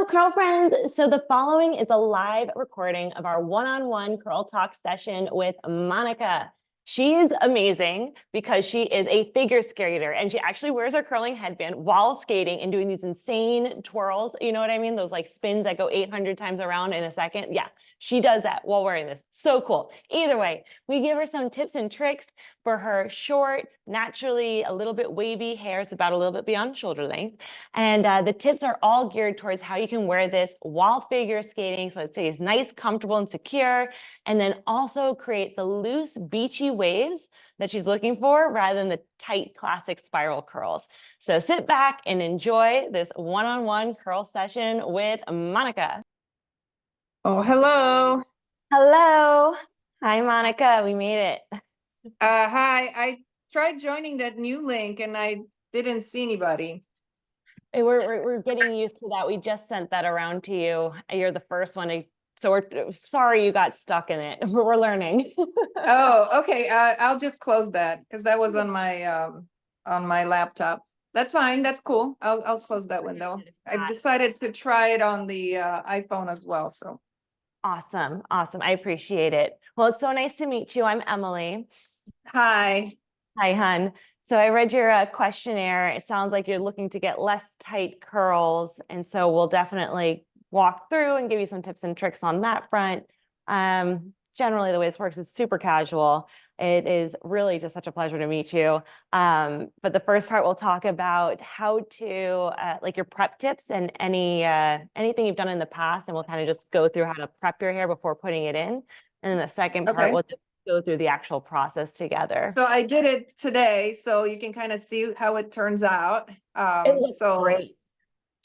curl friends. So the following is a live recording of our one-on-one curl talk session with Monika. She is amazing because she is a figure skater and she actually wears her curling headband while skating and doing these insane twirls. You know what I mean? Those like spins that go 800 times around in a second. Yeah, she does that while wearing this. So cool. Either way, we give her some tips and tricks for her short, naturally a little bit wavy hair. It's about a little bit beyond shoulder length. And the tips are all geared towards how you can wear this while figure skating. So it stays nice, comfortable, and secure. And then also create the loose, beachy waves that she's looking for rather than the tight, classic spiral curls. So sit back and enjoy this one-on-one curl session with Monika. Oh, hello. Hello. Hi, Monika. We made it. Hi. I tried joining that new link and I didn't see anybody. We're getting used to that. We just sent that around to you. You're the first one. So we're sorry you got stuck in it. We're learning. Oh, okay. I'll just close that because that was on my laptop. That's fine. That's cool. I'll close that window. I've decided to try it on the iPhone as well. So Awesome. Awesome. I appreciate it. Well, it's so nice to meet you. I'm Emily. hi. Hi, hun. So I read your questionnaire. It sounds like you're looking to get less tight curls. And so we'll definitely walk through and give you some tips and tricks on that front. Generally, the way this works is super casual. It is really just such a pleasure to meet you. But the first part, we'll talk about how to, like your prep tips and anything you've done in the past. And we'll kind of just go through how to prep your hair before putting it in. And then the second part, we'll just go through the actual process together. So I did it today, so you can kind of see how it turns out. It looks great.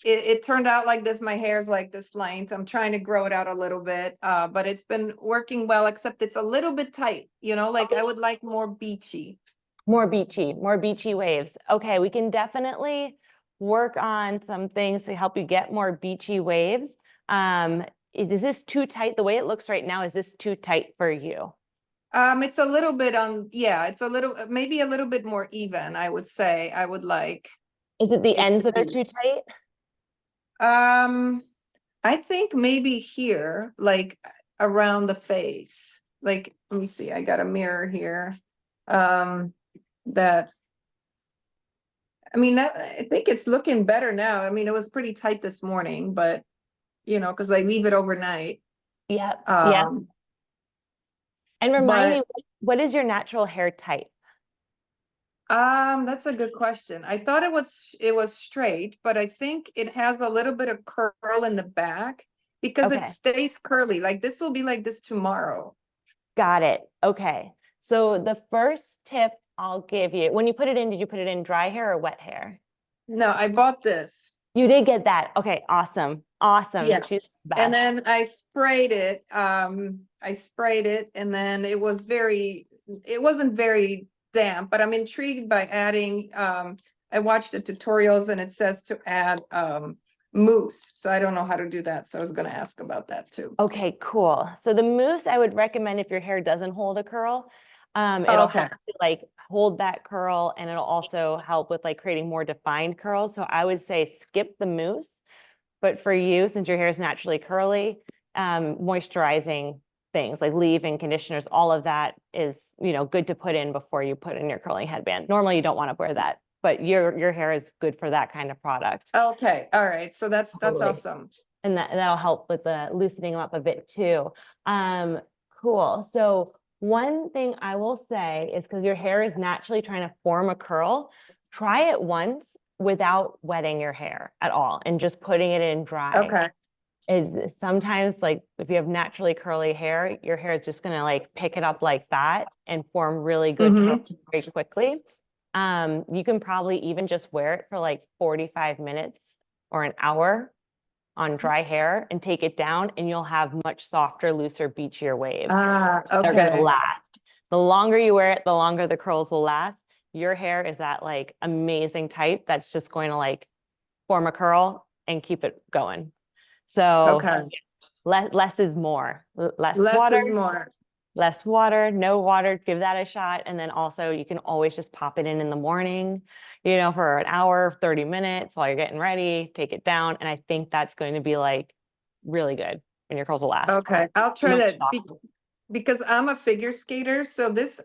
It turned out like this. My hair's like this length. I'm trying to grow it out a little bit, but it's been working well, except it's a little bit tight, like I would like more beachy. More beachy waves. Okay, we can definitely work on some things to help you get more beachy waves. Is this too tight? The way it looks right now, is this too tight for you? It's a little bit it's a little, maybe a little bit more even, I would say. I would like. Is it the ends that are too tight? I think maybe here, like around the face. Like, let me see, I got a mirror here. I think it's looking better now. I mean, it was pretty tight this morning, but because I leave it overnight. Yeah. Yeah. And remind me, what is your natural hair type? That's a good question. I thought it was straight, but I think it has a little bit of curl in the back because it stays curly. Like this will be like this tomorrow. Got it. Okay. So the first tip I'll give you, when you put it in, did you put it in dry hair or wet hair? No, I bought this. You did get that. Okay, awesome. Awesome. Yes. And then I sprayed it. And then it wasn't very damp, but I'm intrigued by adding, I watched the tutorials and it says to add mousse. So I don't know how to do that. So I was going to ask about that too. Okay, cool. So the mousse I would recommend if your hair doesn't hold a curl. It'll help to like hold that curl, and it'll also help with like creating more defined curls. So I would say skip the mousse. But for you, since your hair is naturally curly, moisturizing things like leave-in conditioners, all of that is, good to put in before you put in your curling headband. Normally you don't want to wear that, but your hair is good for that kind of product. Okay. All right. So that's awesome. And that'll help with the loosening them up a bit too. Cool. So one thing I will say is, because your hair is naturally trying to form a curl, try it once without wetting your hair at all and just putting it in dry. Okay. Is sometimes, like, if you have naturally curly hair, your hair is just going to like pick it up like that and form really good curls very quickly. You can probably even just wear it for like 45 minutes or an hour on dry hair and take it down, and you'll have much softer, looser, beachier waves. They're going to last. The longer you wear it, the longer the curls will last. Your hair is that like amazing type that's just going to like form a curl and keep it going. So less is more. Less water is more. less water, no water, give that a shot. And then also you can always just pop it in the morning, you know, for an hour, 30 minutes while you're getting ready, take it down. And I think that's going to be like really good and your curls will last. Okay, I'll try No that shock. because I'm a figure skater, so this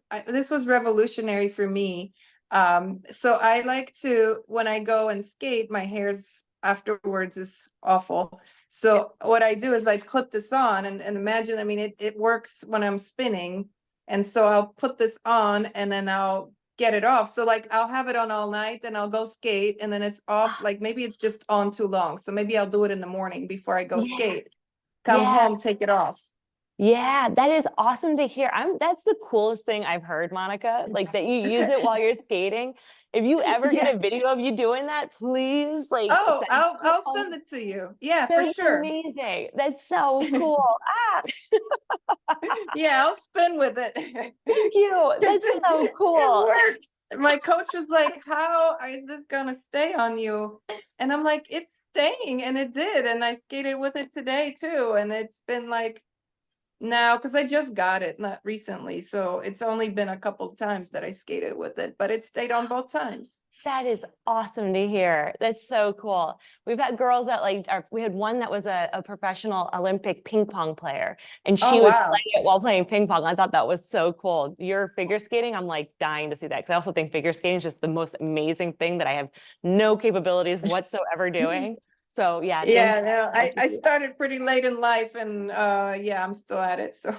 was revolutionary for me. So I like to, when I go and skate, my hair's afterwards is awful. So what I do is I put this on and imagine, I mean, it works when I'm spinning. And so I'll put this on and then I'll get it off. So like I'll have it on all night, then I'll go skate and then it's off. Like maybe it's just on too long. So maybe I'll do it in the morning before I go Yeah. skate. Come Yeah. home, take it off. Yeah, that is awesome to hear. That's the coolest thing I've heard, Monica, like that you use it while you're skating. If you ever Yeah. get a video of you doing that, please like Oh, send it I'll on. send it to you. Yeah, for That's sure. amazing. That's so cool. Ah, Yeah, I'll spin with it. thank you. That's so It cool. works. My coach was like, how is this gonna stay on you? And I'm like, it's staying, and it did. And I skated with it today too. And it's been like now, because I just got it, not recently. So it's only been a couple of times that I skated with it, but it stayed on both times. That is awesome to hear. That's so cool. We've had girls that we had one that was a professional Olympic ping pong player, and Oh, she would wow. play it while playing ping pong. I thought that was so cool. Your figure skating, I'm like dying to see that because I also think figure skating is just the most amazing thing that I have no capabilities whatsoever doing. So yeah, thank Yeah, no, you. I started pretty late in life and yeah, I'm still at it. So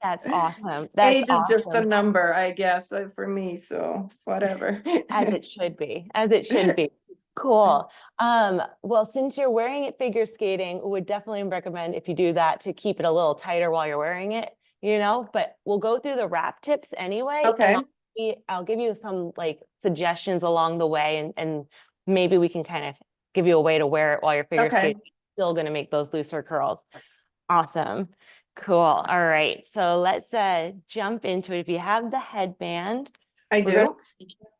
That's awesome. That's age is just a awesome. number, I guess, for me. So whatever. As it should be, as it should be. Cool. Well, since you're wearing it figure skating, would definitely recommend if you do that to keep it a little tighter while you're wearing it, you know, but we'll go through the wrap tips anyway. Okay. And I'll give you some like suggestions along the way and maybe we can kind of give you a way to wear it while you're figure Okay. skating. Still going to make those looser curls. Awesome. Cool. All right. So let's jump into it. If you have the headband, I do.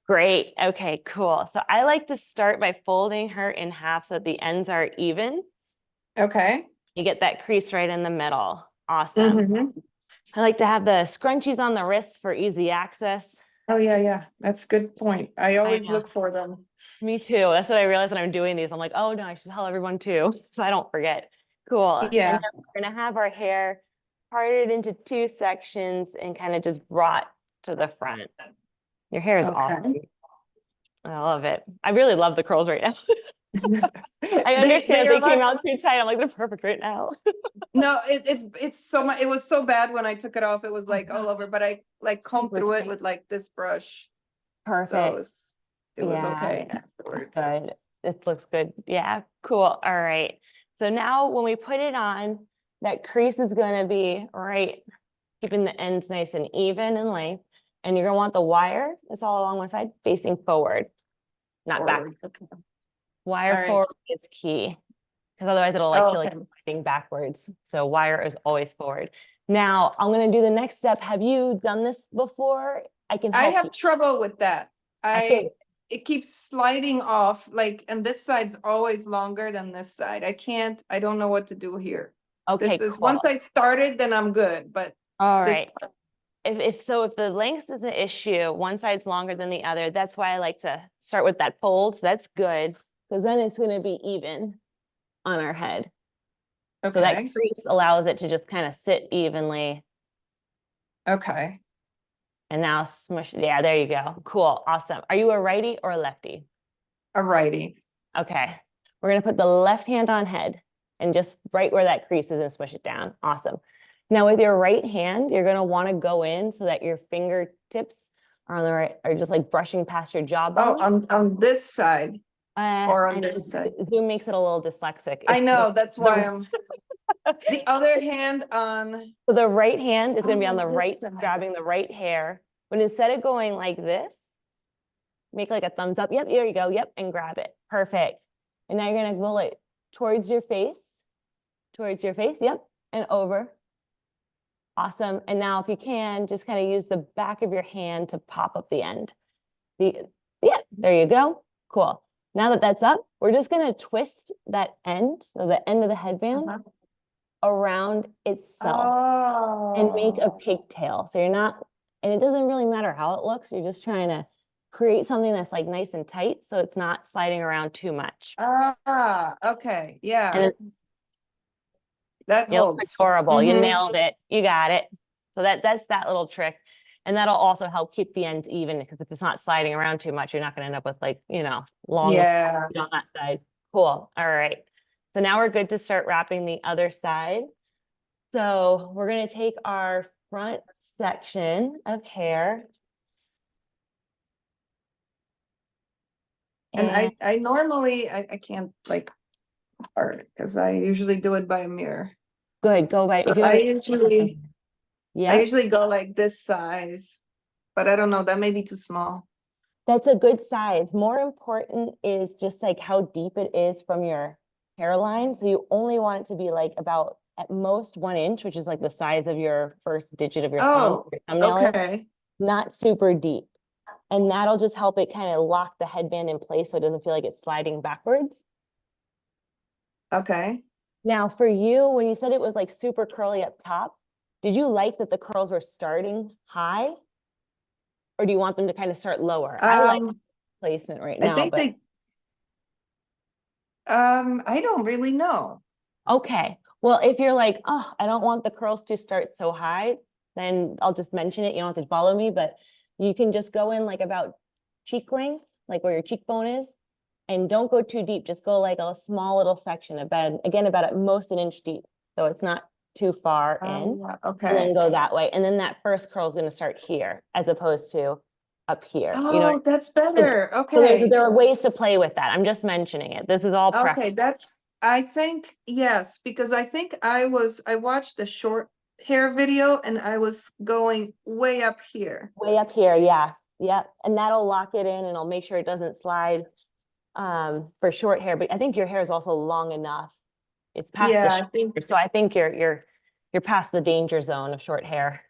great. Okay, cool. So I like to start by folding her in half so that the ends are even. Okay. You get that crease right in the middle. Awesome. Mhm. I like to have the scrunchies on the wrists for easy access. Oh, yeah, yeah. That's a good point. I always know. look for them. Me too. That's what I realized when I'm doing these. I'm like, oh no, I should tell everyone too, so I don't forget. Cool. And Yeah. then we're gonna have our hair parted into two sections and kind of just brought to the front. Your hair is awesome. Okay. I love it. I really love the curls right now. I They understand are they came like, out too tight. I'm like, they're perfect right now. no, it's so much. It was so bad when I took it off. It was like all over, but I like combed Super through it tight. with like this brush. So Perfect. it was Yeah, okay afterwards. good. It looks good. Yeah, cool. All right. So now when we put it on, that crease is going to be right, keeping the ends nice and even in length. And you're going to want the wire that's all along one side facing forward, not back. Forward. Okay. Wire All right. forward is key because otherwise it'll like Oh, feel like okay. you're sliding backwards. So wire is always forward. Now I'm going to do the next step. Have you done this before? I can I help have you. trouble with that. I It keeps sliding off, like, and this side's always longer than this side. I don't know what to do here. Okay, This is, cool. once I started, then I'm good, but All this right. If the length is an issue, one side's longer than the other, that's why I like to start with that fold. So that's good because then it's going to be even on our head. So that okay, crease allows it to just kind of sit evenly. okay. And now smush. Yeah, there you go. Cool. Awesome. Are you a righty or a lefty? Alrighty. Okay. We're going to put the left hand on head and just right where that crease is and smush it down. Awesome. Now with your right hand, you're going to want to go in so that your fingertips are on the right, are just like brushing past your Oh, jawbone. on this side or on And this side. Zoom makes it a little dyslexic. I It's know, that's why the, I'm, the other hand on. so the right hand is going to be on the this right, side. grabbing the right hair. But instead of going like this, make like a thumbs up. Yep, there you go. Yep, and grab it. Perfect. And now you're going to roll it towards your face. Yep, and over. Awesome. And now if you can, just kind of use the back of your hand to pop up the end. Yeah, there you go. Cool. Now that that's up, we're just going to twist that end, so the end of the headband around itself and make a Oh, pigtail. So you're not, and it doesn't really matter how it looks. You're just trying to create something that's like nice and tight so it's not sliding around too much. okay, yeah, And that it looks holds. adorable. You Mhm. nailed it. You got it. So that's that little trick. And that'll also help keep the ends even because if it's not sliding around too much, you're not going to end up with like, long Yeah, on that side. Cool. All right. So now we're good to start wrapping the other side. So we're going to take our front section of hair. and And I normally, I can't like part because I usually do it by a mirror. good, go by, So if you have a, I yep, usually go like this size, but I don't know, that may be too small. that's a good size. More important is just like how deep it is from your hairline. So you only want it to be like about at most 1 inch, which is like the size of your first digit of your thumb, Oh, your thumbnail is, okay, not super deep. And that'll just help it kind of lock the headband in place so it doesn't feel like it's sliding backwards. okay. Now, for you, when you said it was like super curly up top, did you like that the curls were starting high? Or do you want them to kind of start lower? I like placement right I now, think but they, I don't really know. okay. Well, if you're like, oh, I don't want the curls to start so high, then I'll just mention it. You don't have to follow me, but you can just go in like about cheek length, like where your cheekbone is, and don't go too deep. Just go like a small little section of bed, again, about at most 1 inch deep. So it's not too far in, and Okay. then go that way. And then that first curl is going to start here as opposed to up here. Oh, that's better. So Okay. there are ways to play with that. I'm just mentioning it. This is all Okay, preference. I think, yes, because I think I watched the short hair video and I was going way up here. Way up here, yeah. Yep. And that'll lock it in and it'll make sure it doesn't slide for short hair. But I think your hair is also long enough. It's past the Yeah, I shoulder. think, So I think you're past the danger zone of short hair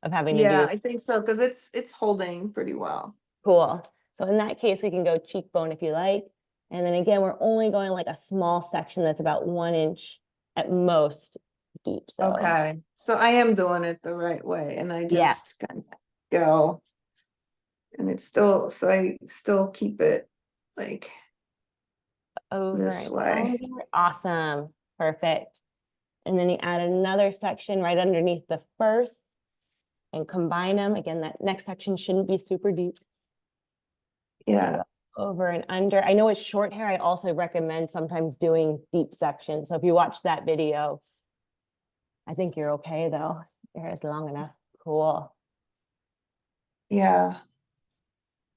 of having to yeah, do. I think so, because it's holding pretty well. Cool. So in that case, we can go cheekbone if you like. And then again, we're only going like a small section that's about 1 inch at most deep. So Okay, so I am doing it the right way and I yeah. just kind of go. And it's still, so I still keep it like Over this and way. under. Awesome. Perfect. And then you add another section right underneath the first and combine them. Again, that next section shouldn't be super deep. Yeah, Over and under. I know it's short hair. I also recommend sometimes doing deep sections. So if you watch that video, I think you're okay though. Your hair is long enough. Cool. yeah.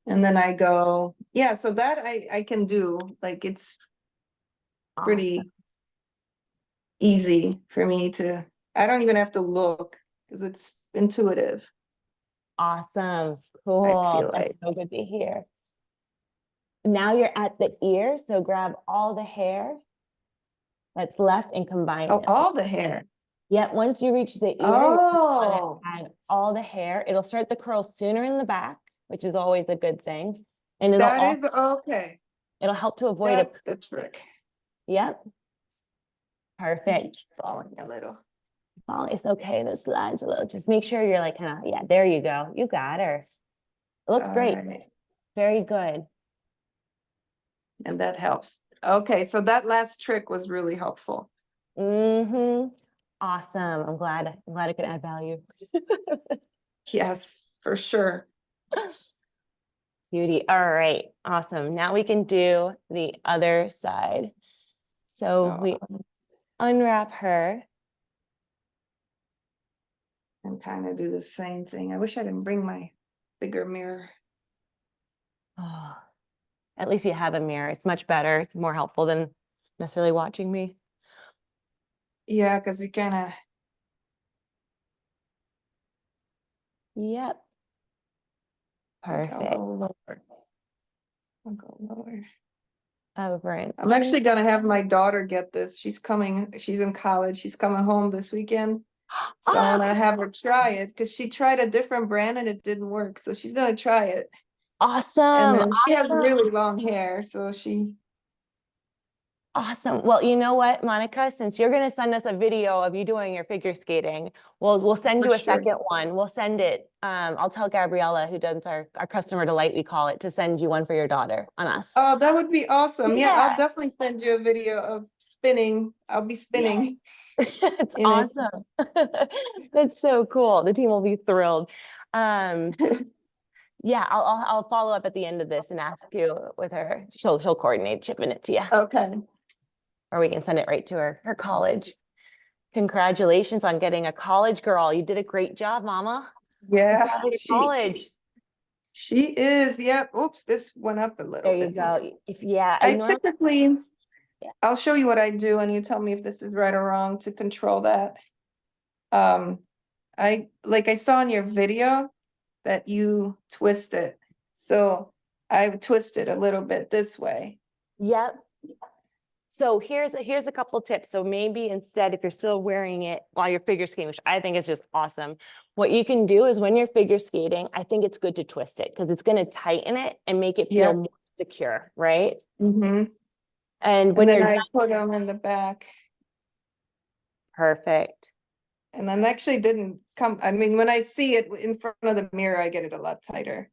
And then I go, yeah, so that I can do, like it's Awesome. pretty easy for me to, I don't even have to look because it's intuitive, Awesome. I Cool. feel That's like. so good to hear. Now you're at the ear. So grab all the hair that's left and combine Oh, it. all the hair. Yet once you reach the ear, you're gonna Oh, add all the hair. It'll start the curls sooner in the back, which is always a good thing. And that is okay. it'll help to avoid a, That's the trick. yep, It perfect. keeps falling a little. Oh, it's okay. The slides a little. Just make sure you're like kind of, yeah, there you go. You got her. It looks All great. right. Very good. And that helps. Okay, so that last trick was really helpful. Mm-hmm. Awesome. I'm glad I could add value. Yes, for sure. Beauty. All right. Awesome. Now we can do the other side. So we unwrap her. And kind of do the same thing. I wish I didn't bring my bigger mirror. Oh, at least you have a mirror. It's much better. It's more helpful than necessarily watching me. Yeah, because you kind of, Yep. I'll Perfect. go lower. I'll go lower. Over and I'm actually gonna have my daughter get this. She's in college. She's coming home this weekend. So I'm gonna have her try it because she tried a different brand and it didn't work. So she's gonna try it. And awesome. then she has really long hair, so she Awesome. Well, you know what, Monica, since you're going to send us a video of you doing your figure skating, we'll send For you a sure. second one. We'll send it. I'll tell Gabriella, who does our customer delight, we call it, to send you one for your daughter on us. Oh, that would be awesome. Yeah, I'll Yeah. definitely send you a video of spinning. I'll be spinning It's in it. awesome. That's so cool. The team will be thrilled. Um, yeah, I'll follow up at the end of this and ask you with her. She'll coordinate shipping it to you, Okay. or we can send it right to her college. Congratulations on getting a college girl. You did a great job, Mama. Yeah, Got to college. she is. Yep. Oops, this went up a little There you bit more. go. Yeah, I I normally, typically, yeah. I'll show you what I do and you tell me if this is right or wrong to control that. I saw in your video that you twist it. So I twist it a little bit this way. Yep. So here's a couple tips. So maybe instead, if you're still wearing it while you're figure skating, which I think is just awesome, what you can do is when you're figure skating, I think it's good to twist it because it's going to tighten it and make it feel Yep. more secure, right? Mm-hmm. And when And then you're I done, put them in the back. perfect. And then actually didn't come, I mean, when I see it in front of the mirror, I get it a lot tighter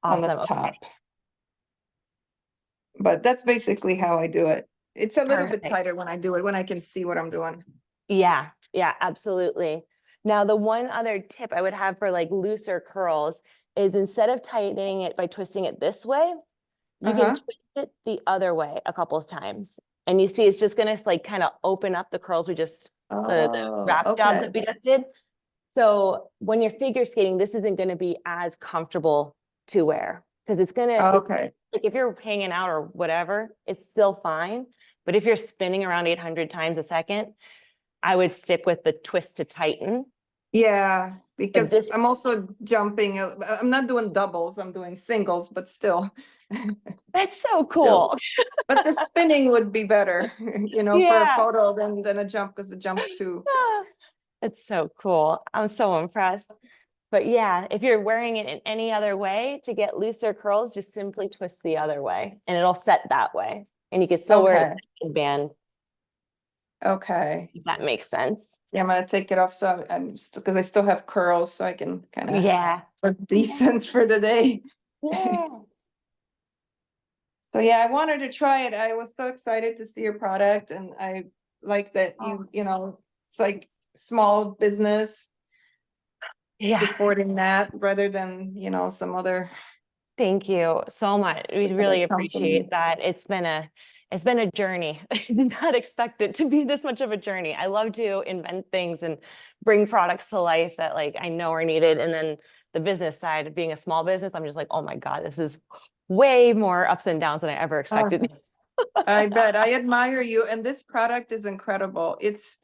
on the Awesome. Okay. top. But that's basically how I do it. It's a little bit Perfect. tighter when I do it, when I can see what I'm doing. Yeah, absolutely. Now, the one other tip I would have for like looser curls is instead of tightening it by twisting it this way, you can twist it the other way a couple of times. And you see, it's just gonna like kind of open up the curls we just, the Oh, wrap job that okay. we just did. So when you're figure skating, this isn't gonna be as comfortable to wear because it's Okay. like if you're hanging out or whatever, it's still fine. But if you're spinning around 800 times a second, I would stick with the twist to tighten. Yeah, But because this, I'm also jumping. I'm not doing doubles, I'm doing singles, but still. that's so Still. cool. But the spinning would be better, for a Yeah. photo than a jump, because the jump's too. It's so cool. I'm so impressed. But yeah, if you're wearing it in any other way to get looser curls, just simply twist the other way and it'll set that way. And you can still wear it Okay. with a headband, Okay. if that makes sense. Yeah, I'm gonna take it off so I'm still, because I still have curls, so I can kind of Yeah. look decent for the day. Yeah. So yeah, I wanted to try it. I was so excited to see your product, and I like that it's like small business Yeah. supporting that rather than, some other Thank you so much. We really company. appreciate that. It's been a journey. I did not expect it to be this much of a journey. I love to invent things and bring products to life that like I know are needed. And then the business side of being a small business, I'm just like, oh my God, this is way more ups and downs than I ever expected. I bet. I admire you, and this product is incredible. It's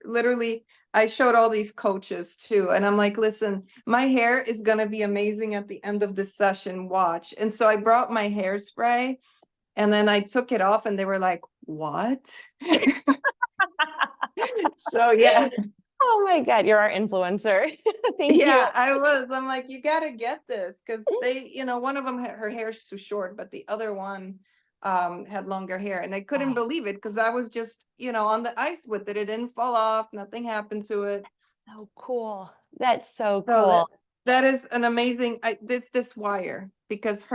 literally, I showed all these coaches too, and I'm like, listen, my hair is gonna be amazing at the end of this session, watch. And so I brought my hairspray, and then I took it off and they were like, what? So yeah. Oh my God, you're our influencer. Thank you. Yeah, I'm like, you gotta get this, because one of them her hair's too short, but the other one had longer hair, and I couldn't Oh, believe it because I was just, on the ice with it. It didn't fall off, nothing happened to it. so cool. That's so So cool. that is an amazing, this wire, because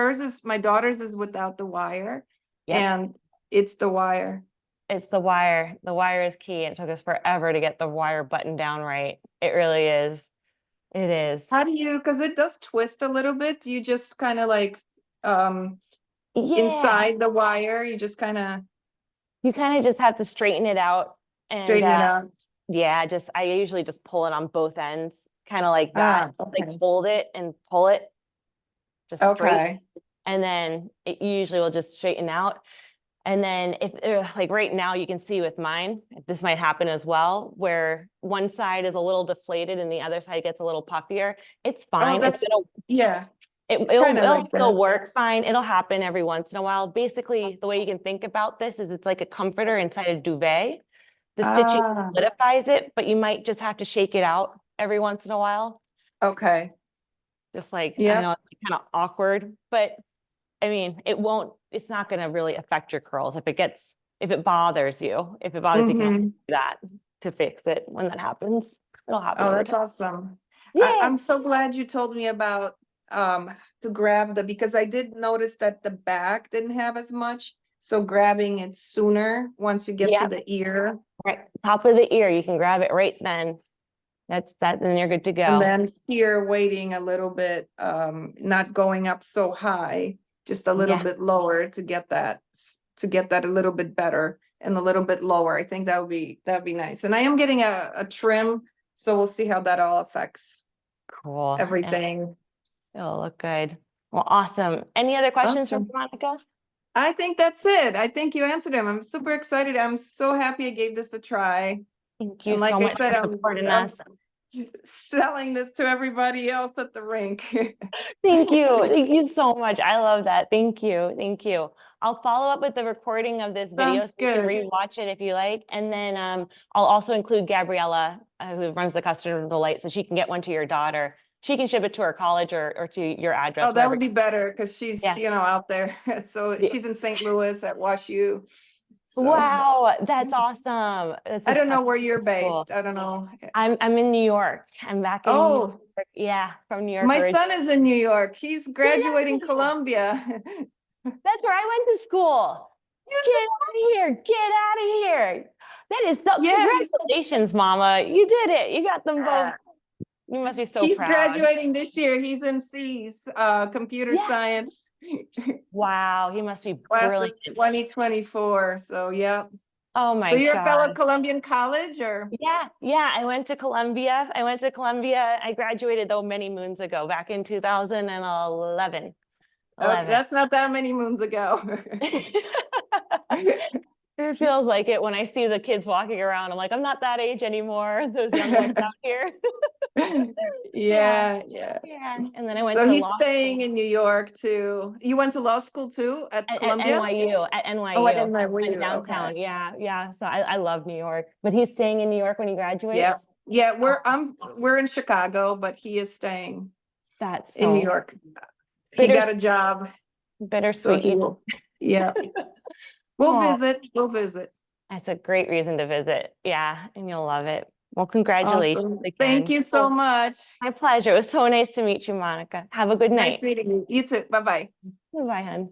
my daughter's is without the wire, Yep. and it's the wire. It's the wire. The wire is key. And it took us forever to get the wire button down right. It really is. It is. How do you, because it does twist a little bit, do you just kind of like Yeah. inside the wire, you just kind of You kind of just have to straighten it out. And straighten it out? yeah, I usually just pull it on both ends, kind of like that. Like Okay. hold it and pull it just straight. Okay. And then it usually will just straighten out. And then if like right now you can see with mine, this might happen as well, where one side is a little deflated and the other side gets a little puffier. It's Oh, fine. It's gonna, yeah, it's it'll kind of like still that. work fine. It'll happen every once in a while. Basically, the way you can think about this is it's like a comforter inside a duvet. The stitching Ah, solidifies it, but you might just have to shake it out every once in a while. okay. Just like, I Yep. know it's kind of awkward, but I mean, it's not going to really affect your curls. If it gets if it bothers you, you can always Mhm. do that to fix it when that happens. It'll happen Oh, over that's time. awesome. Yeah. I'm so glad you told me about to grab because I did notice that the back didn't have as much. So grabbing it sooner once you get to Yeah. the ear. Right. Top of the ear. You can grab it right then. That's that. Then you're good to go. And then here waiting a little bit, not going up so high, just a little Yeah. bit lower to get that a little bit better and a little bit lower. I think that'd be nice. And I am getting a trim, so we'll see how that all affects Cool. everything. It'll look good. Well, awesome. Any other questions from Awesome. Monika? I think that's it. I think you answered them. I'm super excited. I'm so happy I gave this a try. Thank you And so like I much said, for supporting I'm us. selling this to everybody else at the rink. Thank you. Thank you so much. I love that. Thank you. Thank you. I'll follow up with the recording of this video Sounds so you can good. rewatch it if you like. And then I'll also include Gabriella, who runs the custom delight, so she can get one to your daughter. She can ship it to her college or to your address. Oh, that would be better because she's, Yeah. out there. So Yeah. she's in St. Louis at WashU. So Wow, that's awesome. I don't know where you're based. I don't know. I'm in New York. I'm back in New Oh, York. Yeah, from New York my originally. son is in New York. He's graduating Get out of here. Columbia. That's where I went to school. Get out of here. Get out of here. That is so, Yeah, congratulations, Mama. You did it. You got them both. You must be so he's proud. graduating this year. He's in C's, computer Yeah. science. Wow, he must be Class brilliant. of 2024. So yeah. Oh my So you're a fellow God. Columbian college or? Yeah, I went to Columbia. I graduated though many moons ago, back in 2011. Okay, that's not that many moons ago. It feels like it when I see the kids walking around. I'm like, I'm not that age anymore. Those young ones out here. Yeah. Yeah. And then I went So to he's law staying school in New York too. You went to law school too at at Columbia? NYU. Oh, at Went NYU. downtown. Okay. Yeah. So I love New York. But he's staying in New York when he Yeah. graduates. Yeah, Oh, we're in Chicago, but he is staying that's in New so York. He bitter, got a job, so he bittersweet. will. Yeah. We'll Oh, visit. We'll visit. that's a great reason to visit. Yeah, and you'll love it. Well, congratulations Awesome. Thank again. you so much. My pleasure. It was so nice to meet you, Monika. Have a good Nice night. meeting you. You too. Bye-bye. Bye, hon.